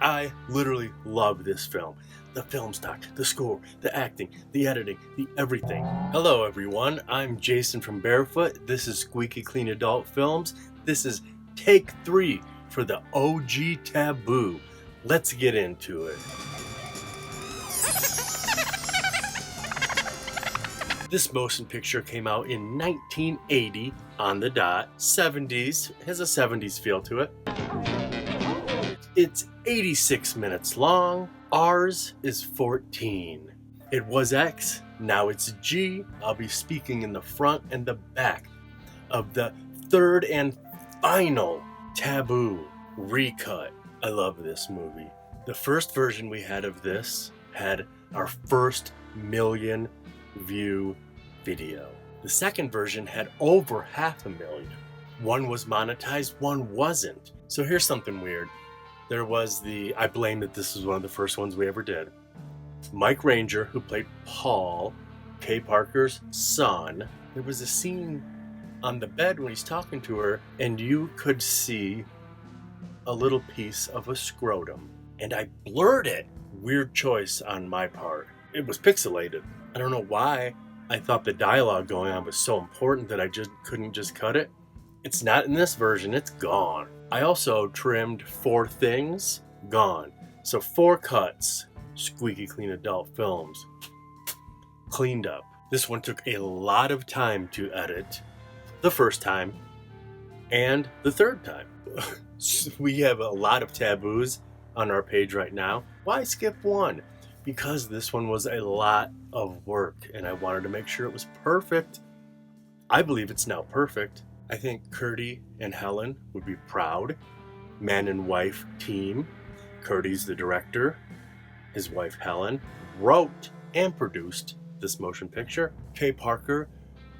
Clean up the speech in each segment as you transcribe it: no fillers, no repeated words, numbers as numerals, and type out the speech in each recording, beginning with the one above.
I literally love this film. The film stock, the score, the acting, the editing, the everything. Hello everyone, I'm Jason from Barefoot. This is Squeaky Clean Adult Films. This is take 3 for the OG Taboo. Let's get into it. This motion picture came out in 1980 on the dot. 70s, has a 70s feel to it. It's 86 minutes long. Ours is 14. It was X, now it's G. I'll be speaking in the front and the back of the third and final Taboo recut. I love this movie. The first version we had of this had our first million view video. The second version had over 500,000. One was monetized, one wasn't. So here's something weird. There was I blame that this was one of the first ones we ever did. Mike Ranger, who played Paul, Kay Parker's son. There was a scene on the bed when he's talking to her, and you could see a little piece of a scrotum. And I blurred it. Weird choice on my part. It was pixelated. I don't know why I thought the dialogue going on was so important that I just couldn't just cut it. It's not in this version, it's gone. I also trimmed 4 things, gone. So 4 cuts, Squeaky Clean Adult Films, cleaned up. This one took a lot of time to edit, the first time, and the third time. We have a lot of taboos on our page right now. Why skip one? Because this one was a lot of work, and I wanted to make sure it was perfect. I believe it's now perfect. I think Kirdy and Helen would be proud. Man and wife team. Kirdy's the director. His wife Helen wrote and produced this motion picture. Kay Parker,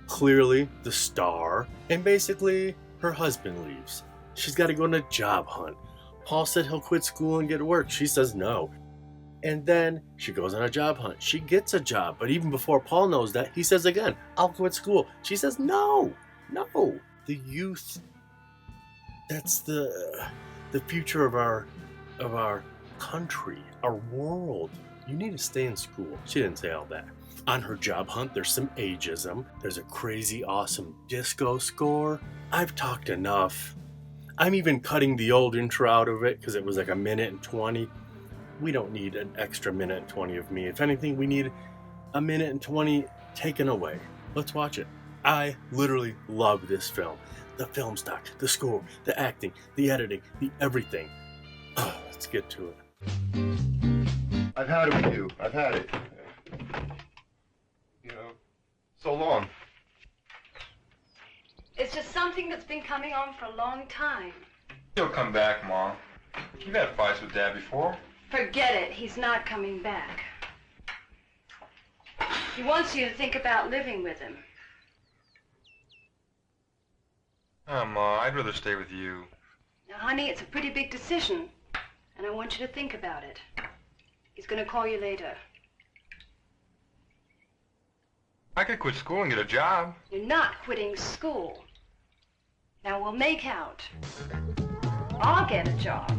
clearly the star. And basically, her husband leaves. She's got to go on a job hunt. Paul said he'll quit school and get to work. She says no. And then she goes on a job hunt. She gets a job. But even before Paul knows that, he says again, I'll quit school. She says no. The youth, that's the future of our country, our world. You need to stay in school. She didn't say all that. On her job hunt, there's some ageism. There's a crazy, awesome disco score. I've talked enough. I'm even cutting the old intro out of it because it was like 1:20. We don't need an extra 1:20 of me. If anything, we need 1:20 taken away. Let's watch it. I literally love this film. The film stock, the score, the acting, the editing, the everything. Oh, let's get to it. I've had it with you. I've had it. You know, so long. It's just something that's been coming on for a long time. He'll come back, Mom. You've had fights with Dad before. Forget it. He's not coming back. He wants you to think about living with him. Oh, Ma, I'd rather stay with you. Now, honey, it's a pretty big decision, and I want you to think about it. He's going to call you later. I could quit school and get a job. You're not quitting school. Now, we'll make out. I'll get a job.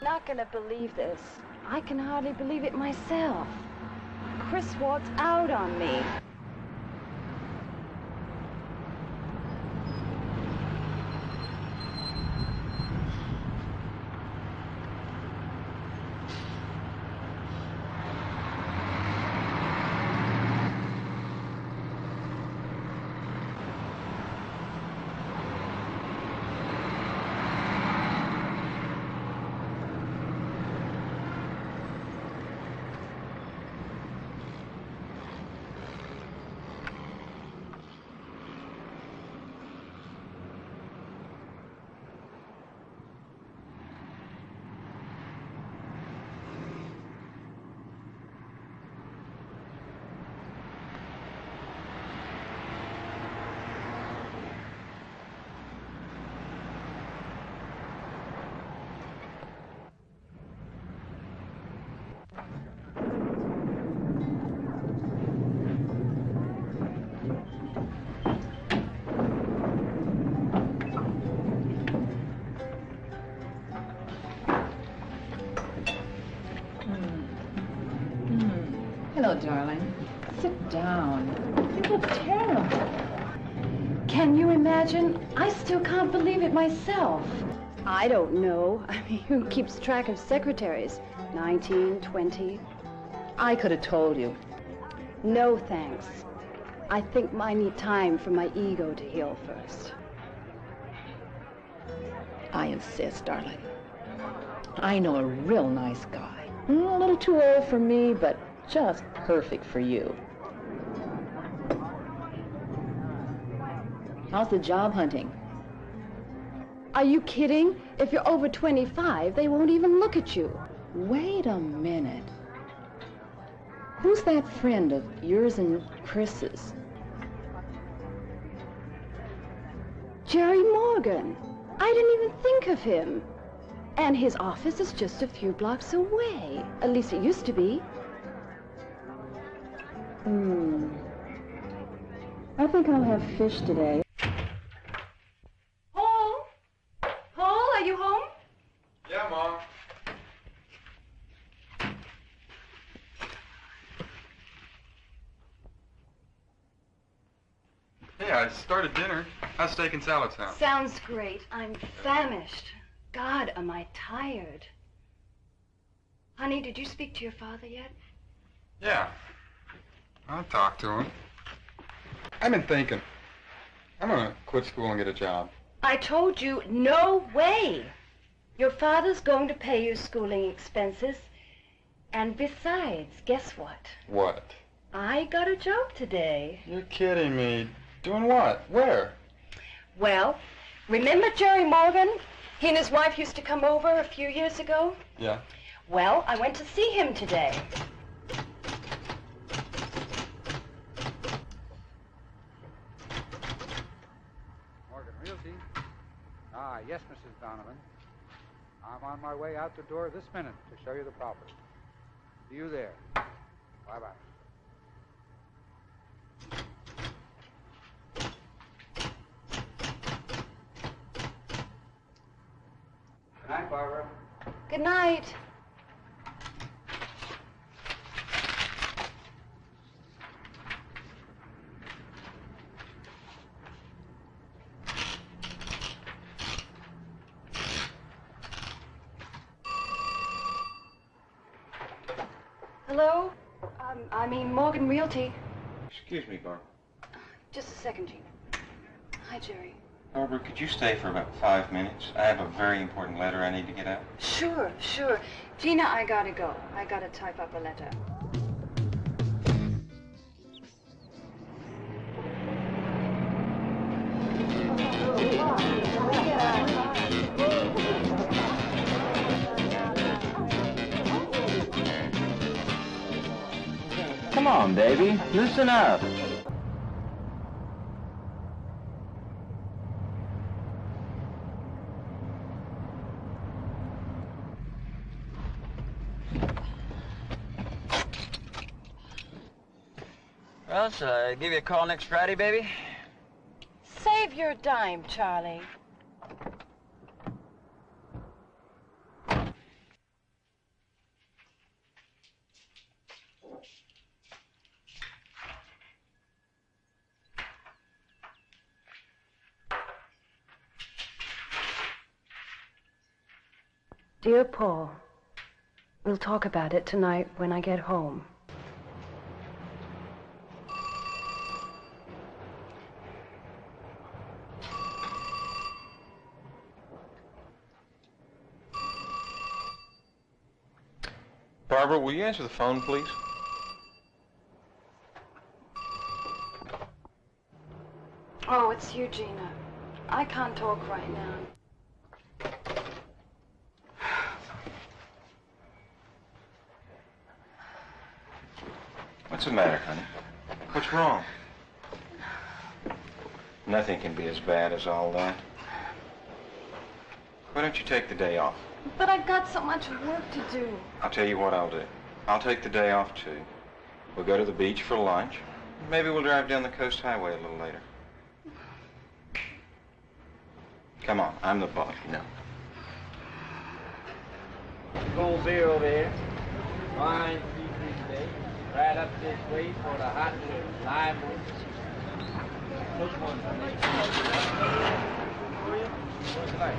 Not gonna believe this. I can hardly believe it myself. Chris walked out on me. Hello, darling. Sit down. You look terrible. Can you imagine? I still can't believe it myself. I don't know. I mean, who keeps track of secretaries? 19, 20. I could have told you. No, thanks. I think I need time for my ego to heal first. I insist, darling. I know a real nice guy. A little too old for me, but just perfect for you. How's the job hunting? Are you kidding? If you're over 25, they won't even look at you. Wait a minute. Who's that friend of yours and Chris's? Jerry Morgan. I didn't even think of him. And his office is just a few blocks away. At least it used to be. I think I'll have fish today. Paul? Paul, are you home? Yeah, Mom. Hey, I started dinner. How's steak and salad sound? Sounds great. I'm famished. God, am I tired. Honey, did you speak to your father yet? Yeah. I'll talk to him. I've been thinking. I'm gonna quit school and get a job. I told you, no way. Your father's going to pay your schooling expenses. And besides, guess what? What? I got a job today. You're kidding me. Doing what? Where? Well, remember Jerry Morgan? He and his wife used to come over a few years ago. Yeah. Well, I went to see him today. Morgan Realty. Ah, yes, Mrs. Donovan. I'm on my way out the door this minute to show you the property. See you there. Bye-bye. Good night, Barbara. Good night. Hello? I mean Morgan Realty. Excuse me, Barbara. Just a second, Gina. Hi, Jerry. Barbara, could you stay for about 5 minutes? I have a very important letter I need to get out. Sure, sure. Gina, I gotta go. I gotta type up a letter. Come on, baby. Loosen up. Well, shall I give you a call next Friday, baby? Save your dime, Charlie. Dear Paul, we'll talk about it tonight when I get home. Barbara, will you answer the phone, please? Oh, it's you, Gina. I can't talk right now. What's the matter, honey? What's wrong? Nothing can be as bad as all that. Why don't you take the day off? But I've got so much work to do. I'll tell you what I'll do. I'll take the day off, too. We'll go to the beach for lunch. Maybe we'll drive down the coast highway a little later. Come on, I'm the boss, you know. Goal 0 there. Line 3 today. Right up this way for the hot live ones. Which ones? What's it like?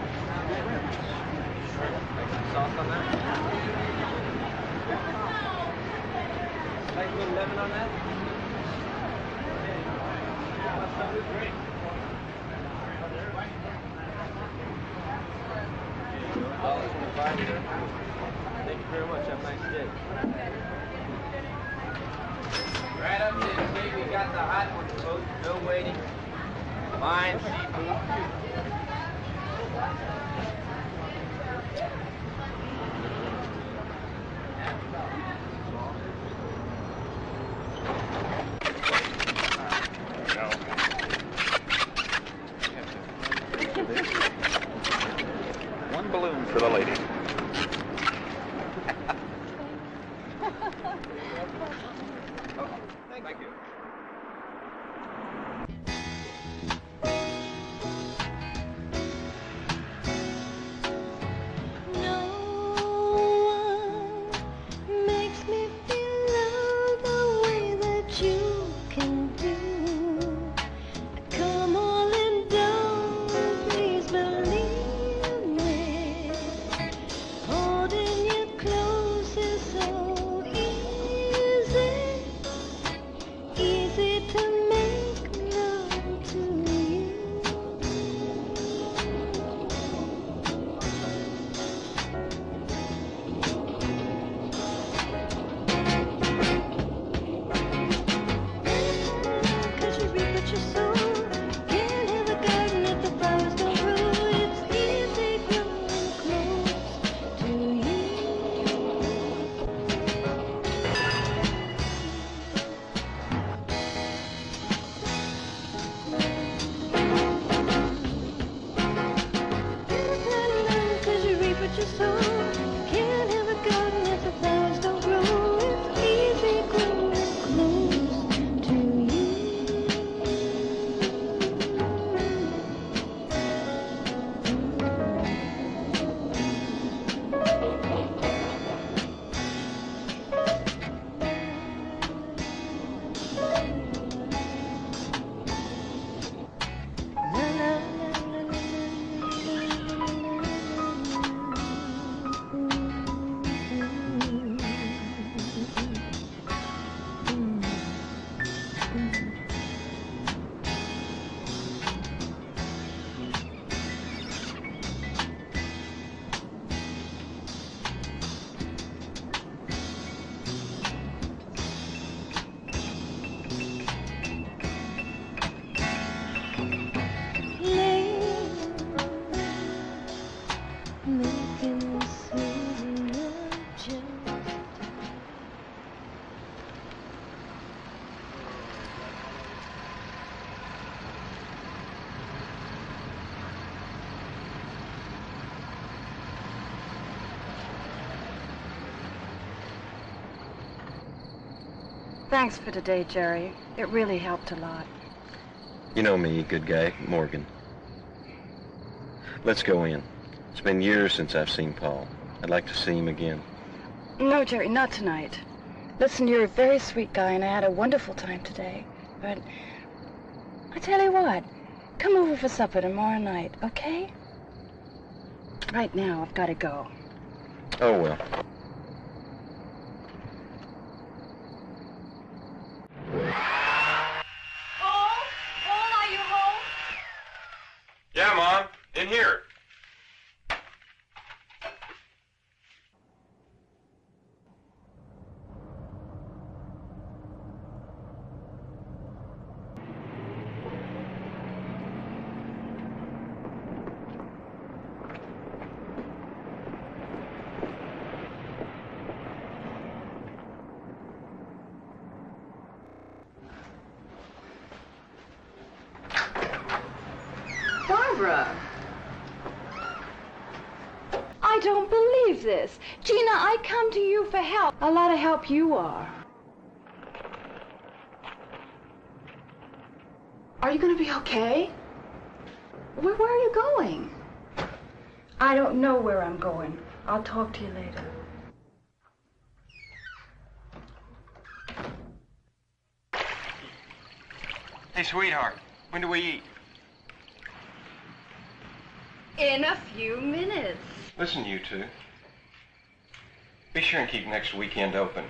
Like some sauce on that? Like a little lemon on that? Great. Thank you very much. Have a nice day. Right up this way, we got the hot ones, folks. No waiting. Fine seafood. One balloon for the lady. Thank you. Thanks for today, Jerry. It really helped a lot. You know me, good guy, Morgan. Let's go in. It's been years since I've seen Paul. I'd like to see him again. No, Jerry, not tonight. Listen, you're a very sweet guy, and I had a wonderful time today. But I tell you what, come over for supper tomorrow night, okay? Right now, I've got to go. Oh, well. Are you home? Yeah, Mom. In here. Barbara! I don't believe this. Gina, I come to you for help. A lot of help you are. Are you going to be okay? Where are you going? I don't know where I'm going. I'll talk to you later. Hey, sweetheart, when do we eat? In a few minutes. Listen, you two. Be sure and keep next weekend open.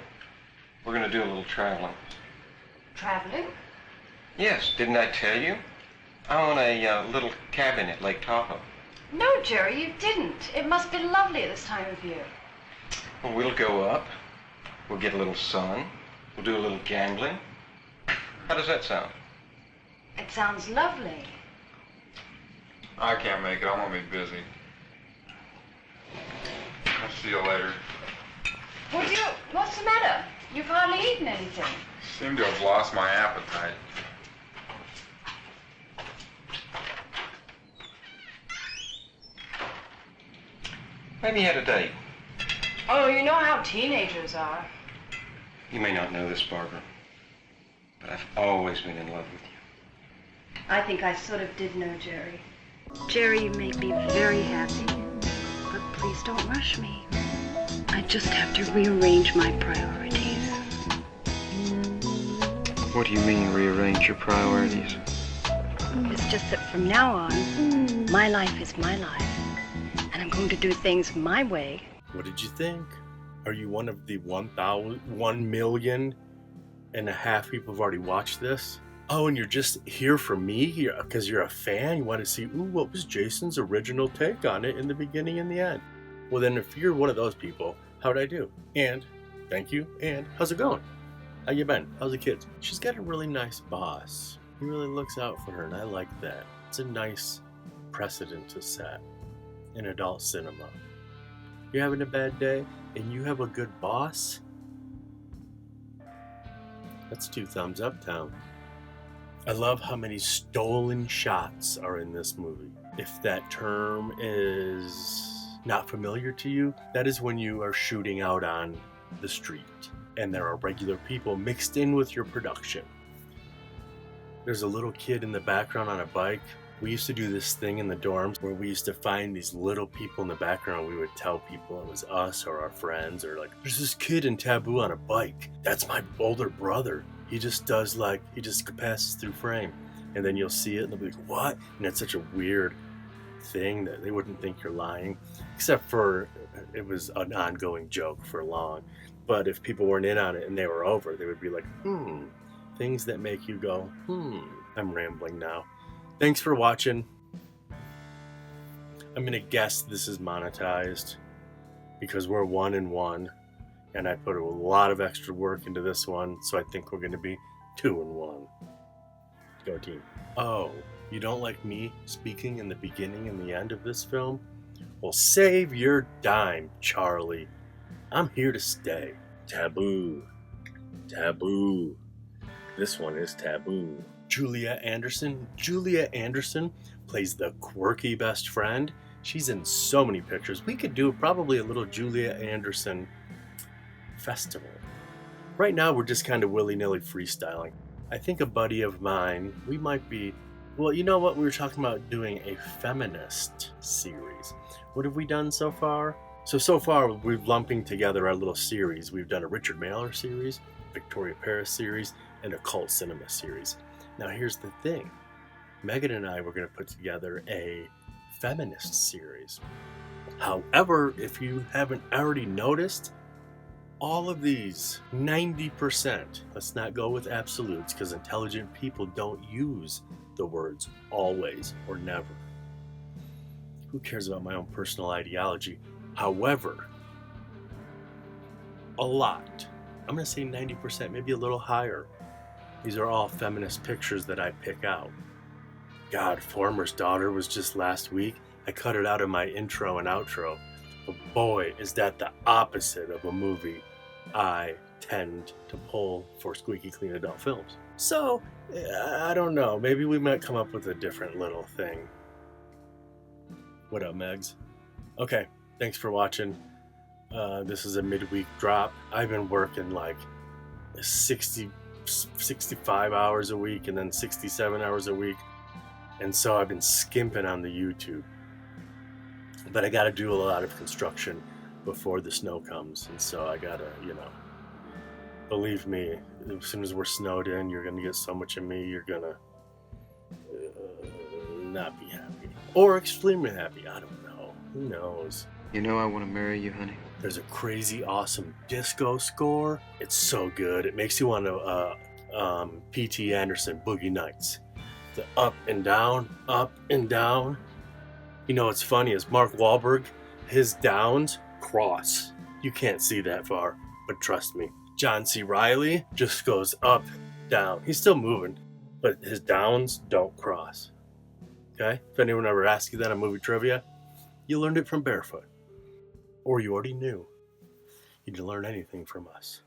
We're gonna do a little traveling. Traveling? Yes, didn't I tell you? I own a little cabin at Lake Tahoe. No, Jerry, you didn't. It must be lovely this time of year. Well, we'll go up. We'll get a little sun. We'll do a little gambling. How does that sound? It sounds lovely. I can't make it. I'm gonna be busy. I'll see you later. Would you? What's the matter? You've hardly eaten anything. Seem to have lost my appetite. Maybe you had a date. Oh, you know how teenagers are. You may not know this, Barbara, but I've always been in love with you. I think I sort of did know Jerry. Jerry, you make me very happy. But please don't rush me. I just have to rearrange my priorities. What do you mean, rearrange your priorities? It's just that from now on, my life is my life. And I'm going to do things my way. What did you think? Are you one of the 1 million and a half people who've already watched this? Oh, and you're just here for me here because you're a fan? You want to see, ooh, what was Jason's original take on it in the beginning and the end? Well, then if you're one of those people, how'd I do? And thank you. And how's it going? How you been? How's the kids? She's got a really nice boss. He really looks out for her, and I like that. It's a nice precedent to set in adult cinema. You're having a bad day and you have a good boss? That's 2 thumbs up town. I love how many stolen shots are in this movie. If that term is not familiar to you, that is when you are shooting out on the street and there are regular people mixed in with your production. There's a little kid in the background on a bike. We used to do this thing in the dorms where we used to find these little people in the background. We would tell people it was us or our friends, or like, there's this kid in Taboo on a bike. That's my older brother. He just does he just passes through frame. And then you'll see it and they'll be like, what? And it's such a weird thing that they wouldn't think you're lying, except for it was an ongoing joke for long. But if people weren't in on it and they were over, they would be like, things that make you go, I'm rambling now. Thanks for watching. I'm gonna guess this is monetized because we're 1 and 1, and I put a lot of extra work into this one, so I think we're gonna be 2 and 1. Go team. Oh, you don't like me speaking in the beginning and the end of this film? Well, save your dime, Charlie. I'm here to stay. Taboo. Taboo. This one is taboo. Juliet Anderson. Juliet Anderson plays the quirky best friend. She's in so many pictures. We could do probably a little Juliet Anderson festival. Right now, we're just kind of willy-nilly freestyling. I think a buddy of mine, we might be, well, you know what? We were talking about doing a feminist series. What have we done so far? So far, we're lumping together our little series. We've done a Richard Mailer series, Victoria Paris series, and a cult cinema series. Now here's the thing. Megan and I were going to put together a feminist series. However, if you haven't already noticed, all of these, 90%, let's not go with absolutes because intelligent people don't use the words always or never. Who cares about my own personal ideology? However, a lot, I'm going to say 90%, maybe a little higher. These are all feminist pictures that I pick out. God, Former's Daughter was just last week. I cut it out of my intro and outro. But boy, is that the opposite of a movie I tend to pull for squeaky clean adult films. So, I don't know. Maybe we might come up with a different little thing. What up, Megs? Okay, thanks for watching. This is a midweek drop. I've been working like 65 hours a week and then 67 hours a week. And so I've been skimping on the YouTube. But I got to do a lot of construction before the snow comes. And so I got to, believe me, as soon as we're snowed in, you're going to get so much of me, you're going to not be happy. Or extremely happy. I don't know. Who knows? You know I want to marry you, honey. There's a crazy awesome disco score. It's so good. It makes you want to P.T. Anderson Boogie Nights. The up and down, up and down. You know what's funny is Mark Wahlberg, his downs cross. You can't see that far, but trust me. John C. Reilly just goes up, down. He's still moving, but his downs don't cross. Okay? If anyone ever asked you that on movie trivia, you learned it from Barefoot. Or you already knew. You didn't learn anything from us.